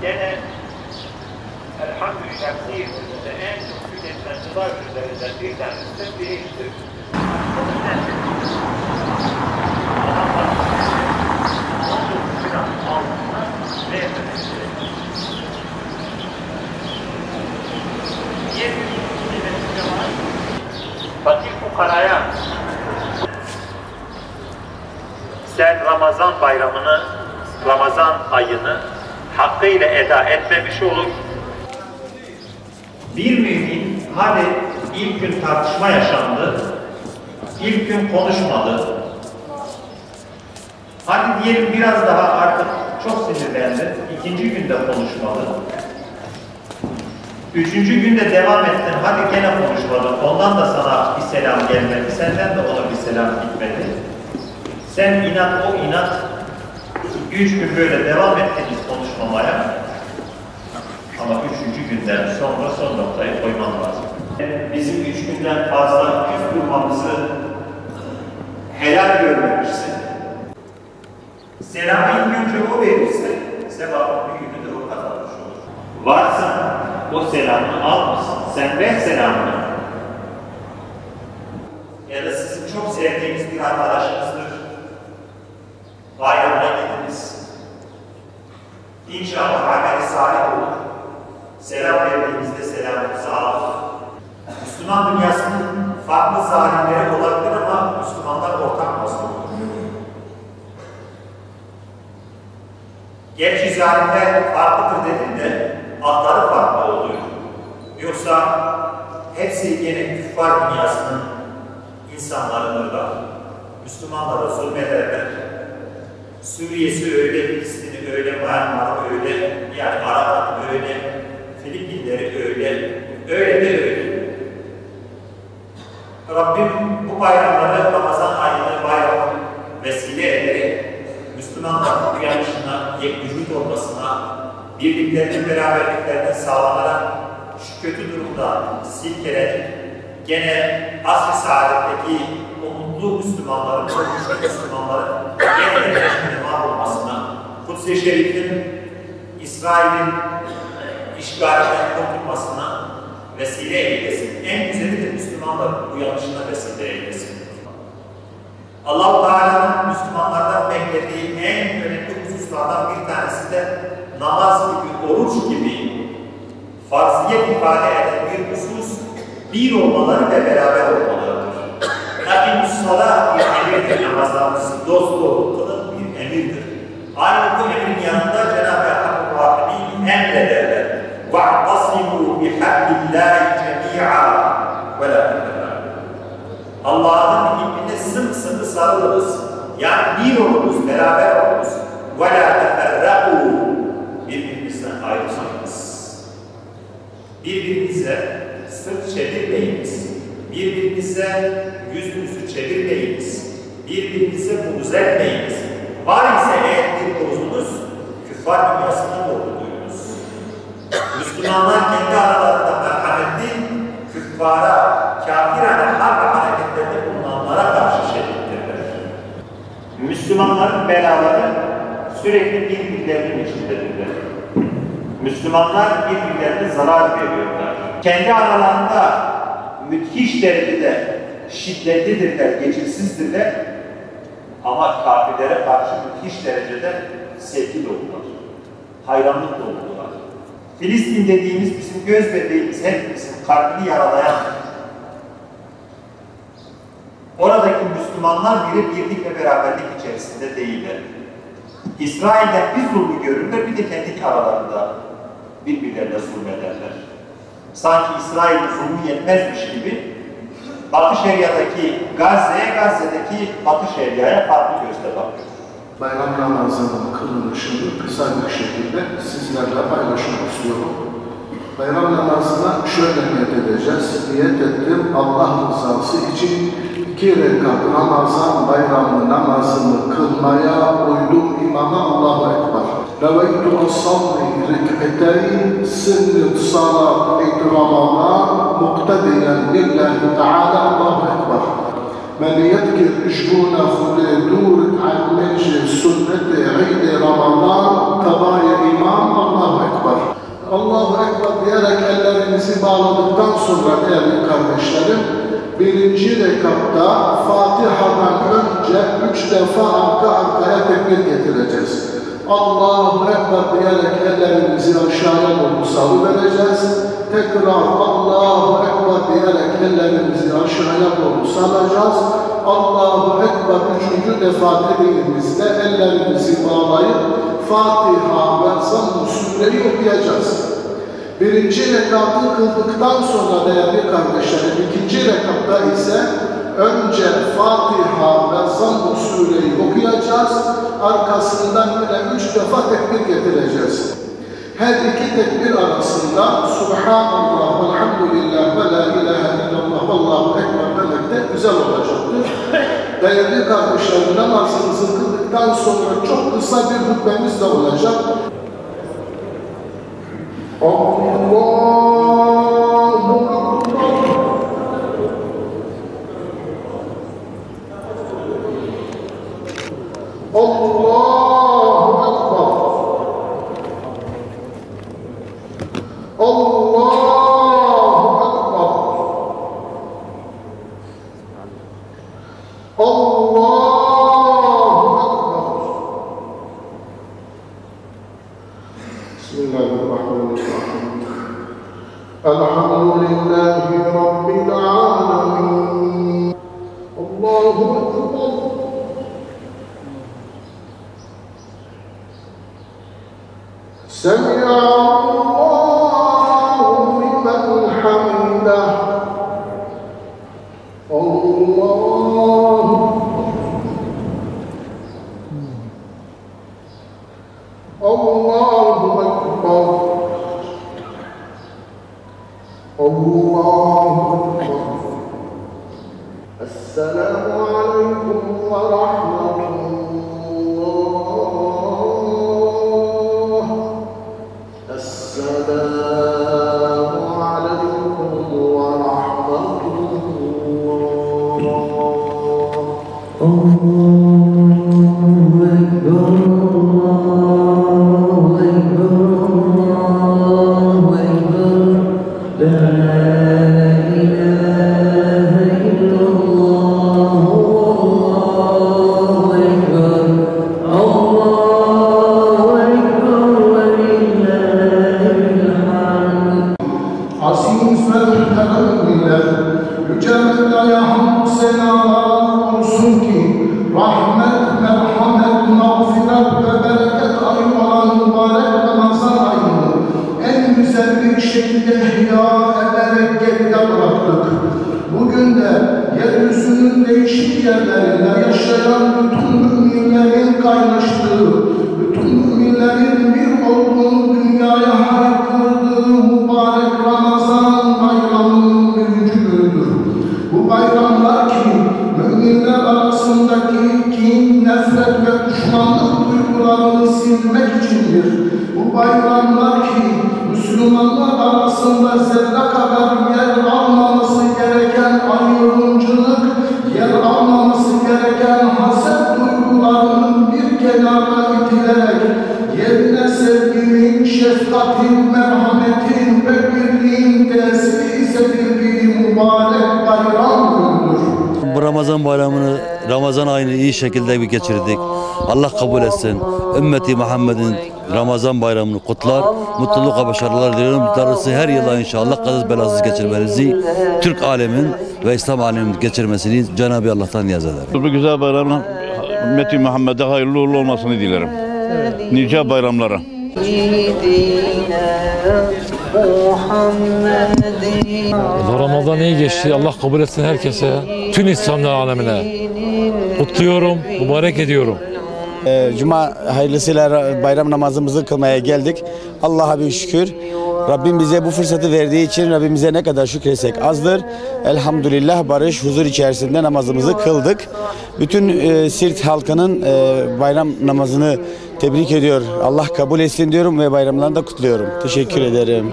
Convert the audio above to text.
Gene elhamdülillah sihirimizde en çok tüketilen gıda ürünlerinden bir tanesi de pirinçtir. Fakir fukaraya sen Ramazan bayramını, Ramazan ayını hakkıyla eda etmemiş olur. Bir mümin hadi ilk gün tartışma yaşandı, ilk gün konuşmadı. Hadi diyelim biraz daha artık çok sinirlendi, ikinci günde konuşmadı. Üçüncü günde devam ettin, hadi gene konuşmadın, ondan da sana bir selam gelmedi, senden de ona bir selam gitmedi. Sen inat, o inat, 2-3 gün böyle devam ettiniz konuşmamaya. Ama üçüncü günden sonra son noktayı koyman lazım. Bizim 3 günden fazla küs durmamızı helal görmemişsin. Selamı ilk önce o verirse, sevabın bir günü de o kazanmış olur. Varsa o selamını almasın, sen ver selamını. Ya da sizin çok sevdiğiniz bir arkadaşınızdır. Bayramına gidiniz. İnşallah ameli salih olur. Selam verdiğinizde selamınızı alın. Müslüman dünyasının farklı zalimleri olabilir ama Müslümanlar ortak masum olur. Gerçi zalimler farklıdır dediğinde adları farklı oluyor. Yoksa hepsi gene küffar dünyasının insanlarıdırlar. Müslümanlara zulmederler. Suriye'si öyle, Filistin'i öyle, Myanmar'ı öyle, yani Arap'ı öyle, Filipinleri öyle, öyle de öyle. Rabbim bu bayramları, Ramazan ayını bayramı vesile ederek Müslümanların uyanışına, yekvücut olmasına, birliklerinin, beraberliklerinin sağlanarak şu kötü durumda silkelenip gene asr-ı saadetteki o mutlu Müslümanların, o güçlü Müslümanların gene de var olmasına, Kudüs-i Şerif'in İsrail'in işgalinden kurtulmasına vesile eylesin. En güzeli de Müslümanların uyanışına vesile eylesin. Allah-u Teala'nın Müslümanlardan beklediği en önemli hususlardan bir tanesi de namaz gibi, oruç gibi farziyet ifade eden bir husus, bir olmaları ve beraber olmalarıdır. Nakimus-salah bir emirdir, namazlarımızı dosdoğru kılın bir emirdir. Aynı bu emrin yanında Cenab-ı Hakk'ın Rahim'i emrederler. وَاَعْتَصِمُوا بِحَبِّ اللّٰهِ جَمِيعًا وَلَا تَفَرَّقُوا. Allah'ın ipine sımsıkı sarılırız. Yani bir oluruz, beraber oluruz. وَلَا تَفَرَّقُوا. Birbirimizden ayrılmayız. Birbirimize sırt çevirmeyiniz. Birbirimize yüzünüzü çevirmeyiniz. Birbirimize buğz etmeyiniz. Var ise eğer bir buğzunuz, küffar dünyasına doğru duyunuz. Müslümanlar kendi aralarında merhametli, küffara, kafirane harp hareketlerinde bulunanlara karşı şehittirler. Müslümanların belaları sürekli birbirlerinin içindedirler. Müslümanlar birbirlerine zarar veriyorlar. Kendi aralarında müthiş derecede şiddetlidirler, geçimsizdirler. Ama kafirlere karşı müthiş derecede sevgi dolular. Hayranlık dolular. Filistin dediğimiz bizim göz bebeğimiz, hepimizin kalbini yaralayan, oradaki Müslümanlar bile birlik ve beraberlik içerisinde değiller. İsrail'den bir zulmü görürler, bir de kendi aralarında birbirlerine zulmederler. Sanki İsrail zulmü yetmezmiş gibi Batı Şeria'daki Gazze'ye, Gazze'deki Batı Şeria'ya farklı gözle bakıyor. Bayram namazının kılınışını kısa bir şekilde sizlerle paylaşmak istiyorum. Bayram namazına şöyle niyet edeceğiz. Niyet ettim Allah rızası için 2 rekat Ramazan bayramı namazını kılmaya uydum imama Allahu Ekber. Neveytu as-salli rek'eteyn sünnet salat Eid Ramazan muktediyen lillahi Teala Allahu Ekber. من يذكر إشبونا خلي دور عن منجل سنة عيد رمضان تبايا إمام الله أكبر Ekber diyerek ellerinizi bağladıktan sonra değerli kardeşlerim, birinci rekatta Fatiha'dan önce 3 defa arka arkaya tekbir getireceğiz. Allahu Ekber diyerek ellerimizi aşağıya doğru salıvereceğiz. Tekrar Allahu Ekber diyerek ellerimizi aşağıya doğru salacağız. Allahu Ekber 3. defa dediğimizde ellerimizi bağlayıp Fatiha ve Zamm-ı Sure'yi okuyacağız. Birinci rekatı kıldıktan sonra değerli kardeşlerim, ikinci rekatta ise önce Fatiha ve Zamm-ı Sure'yi okuyacağız. Arkasından yine 3 defa tekbir getireceğiz. Her iki tekbir arasında Subhanallah, Elhamdülillah ve La ilahe illallah, Allahu Ekber demek de güzel olacaktır. Değerli kardeşlerim, namazımızı kıldıktan sonra çok kısa bir hutbemiz de olacak. Allahu Ekber. Allahu Ekber. Allahu Ekber. Allahu Ekber. Bismillahirrahmanirrahim. Elhamdülillahi Rabbil alemin. Allahu Ekber. Semi'allahu limen hamidah. Allahu Allahu Ekber. Allahu Ekber. Esselamu aleyküm ve rahmetullah. Esselamu aleyküm ve rahmetullah. Allahu Ekber, Allahu Ekber, Allahu Ekber. La ilahe illallah, Allahu Ekber, Allahu Ekber ve lillahil hamd. Aziz ve muhteremler, Yüce Mevla'ya hamd senalar olsun ki rahmet, merhamet, mağfiret ve bereket ayı olan mübarek Ramazan ayını en güzel bir şekilde ihya ederek geride bıraktık. Bugün de yeryüzünün değişik yerlerinde yaşayan bütün müminlerin kaynaştığı, bütün müminlerin bir olduğunu dünyaya haykırdığı mübarek Ramazan bayramının birinci günüdür. Bu bayramlar ki müminler arasındaki kin, nefret ve düşmanlık duygularını silmek içindir. Bu bayramlar ki Müslümanlar arasında zerre kadar yer almaması gereken ayrımcılık, yer almaması gereken haset duygularının bir kenara itilerek yerine sevginin, şefkatin, merhametin ve birliğin tesis edildiği mübarek bayram günüdür. Bu Ramazan bayramını, Ramazan ayını iyi şekilde geçirdik. Allah kabul etsin. Ümmeti Muhammed'in Ramazan bayramını kutlar. Mutluluk ve başarılar diliyorum. Darısı her yıla inşallah kazasız belasız geçirmenizi, Türk alemin ve İslam aleminin geçirmesini Cenab-ı Allah'tan niyaz ederim. Bu güzel bayramın ümmeti Muhammed'e hayırlı uğurlu olmasını dilerim. Nice bayramlara. Ramazan iyi geçti. Allah kabul etsin herkese. Tüm İslamlar alemine. Kutluyorum, mübarek ediyorum. Cuma hayırlısıyla bayram namazımızı kılmaya geldik. Allah'a bir şükür. Rabbim bize bu fırsatı verdiği için Rabbimize ne kadar şükretsek azdır. Elhamdülillah barış, huzur içerisinde namazımızı kıldık. Bütün Sirt halkının bayram namazını tebrik ediyor. Allah kabul etsin diyorum ve bayramlarını da kutluyorum. Teşekkür ederim.